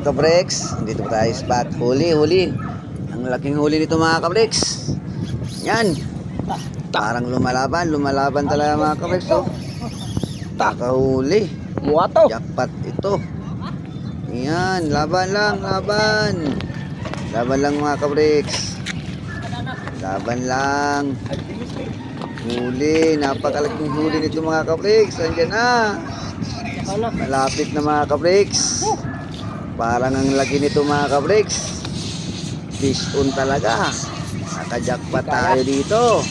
mga kabreks. Dito tayo spot. Huli. Ang laking huli nito mga kabreks. Yan. Parang lumalaban talaga mga kabreks. Oh. Nakahuli. Muwato. Jackpot ito. Yan, laban lang. Laban lang mga kabreks. Laban lang. Huli, napakalaking huli nito mga kabreks. Andiyan na. Malapit na mga kabreks. Parang ang laki nito mga kabreks. Fish on talaga. Naka-jackpot tayo dito.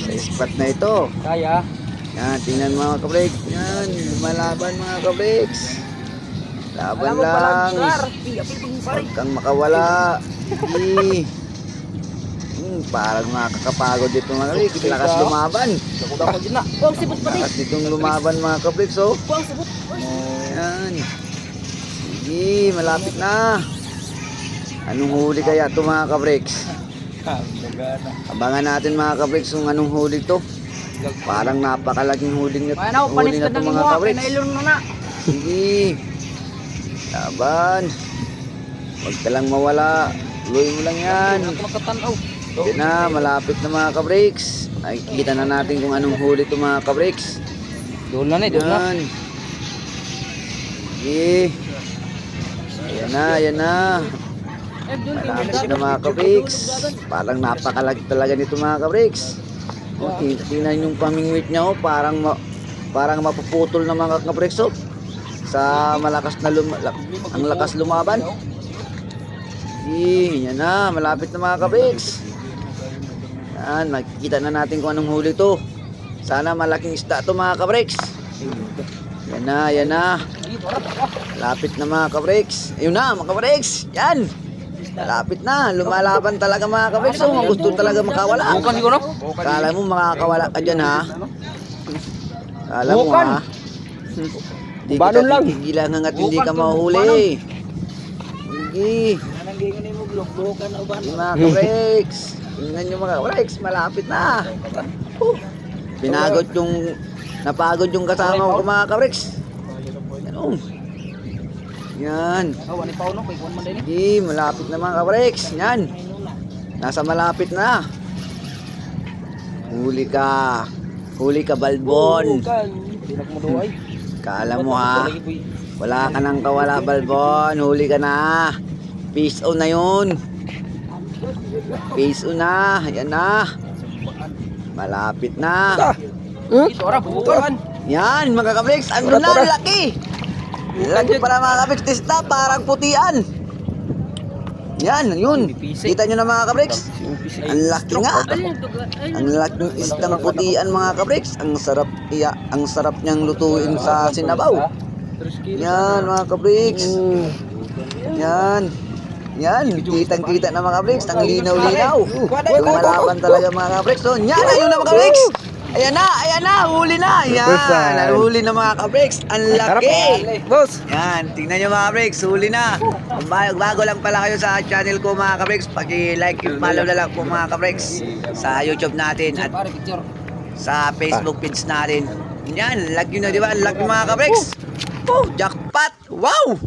Sa spot na ito. Kaya. Yan, tingnan mga kabreks. Yan, lumalaban mga kabreks. Laban lang. Huwag kang makawala. Parang makakapagod dito mga kabreks. Lakas lumaban. Lakas ditong lumaban mga kabreks. Oh. Yan. Sige, malapit na. Anong huli kaya ito mga kabreks? Abangan natin mga kabreks kung anong huli ito. Parang napakalaking huli na ito mga kabreks. Sige. Laban. Huwag ka lang mawala. Tuloy mo lang yan. Yan na, malapit na mga kabreks. Nakikita na natin kung anong huli ito mga kabreks. Doon na. Yan. Sige. Ayan na. Malapit na mga kabreks. Parang napakalaki talaga nito mga kabreks. Tingnan yung pamingwit niya. Parang mapuputol na mga kabreks. Sa malakas na ang lakas lumaban. Yan na, malapit na mga kabreks. Yan, makikita na natin kung anong huli to. Sana malaking isda to mga kabreks. Yan na. Malapit na mga kabreks. Ayun na mga kabreks. Yan. Malapit na. Lumalaban talaga mga kabreks. Gusto talaga makawala. Kala mo makakawala ka dyan ha. Kala mo ha. Hindi kita tigilan hanggat hindi ka mahuli. Sige. Mga kabreks. Tingnan nyo mga kabreks. Malapit na. Napagod yung kasama ko mga kabreks. Yan. Sige, malapit na mga kabreks. Yan. Nasa malapit na. Huli ka Balbon. Kala mo ha. Wala ka nang kawala Balbon. Huli ka na. Peace on na yun. Peace on na. Yan na. Malapit na. Yan mga kabreks. Ano na, laki. Laki para mga kabreks. Tista, parang putian. Yan, yun. Kita nyo na mga kabreks. Ang laki nga. Ang laking istang putian mga kabreks. Ang sarap niyang lutuin sa sinabaw. Yan mga kabreks. Yan, kitang-kita na mga kabreks. Ang linaw-linaw. Lumalaban talaga mga kabreks. Yan, ayun na mga kabreks. Ayan na, huli na. Yan, huli na mga kabreks. Ang laki. Yan, tingnan nyo mga kabreks, huli na. Kung bago lang pala kayo sa channel ko mga kabreks, paki-like, follow na lang po mga kabreks sa YouTube natin at sa Facebook page natin. Yan, laki na diba? Laki mga kabreks. Jackpot! Wow!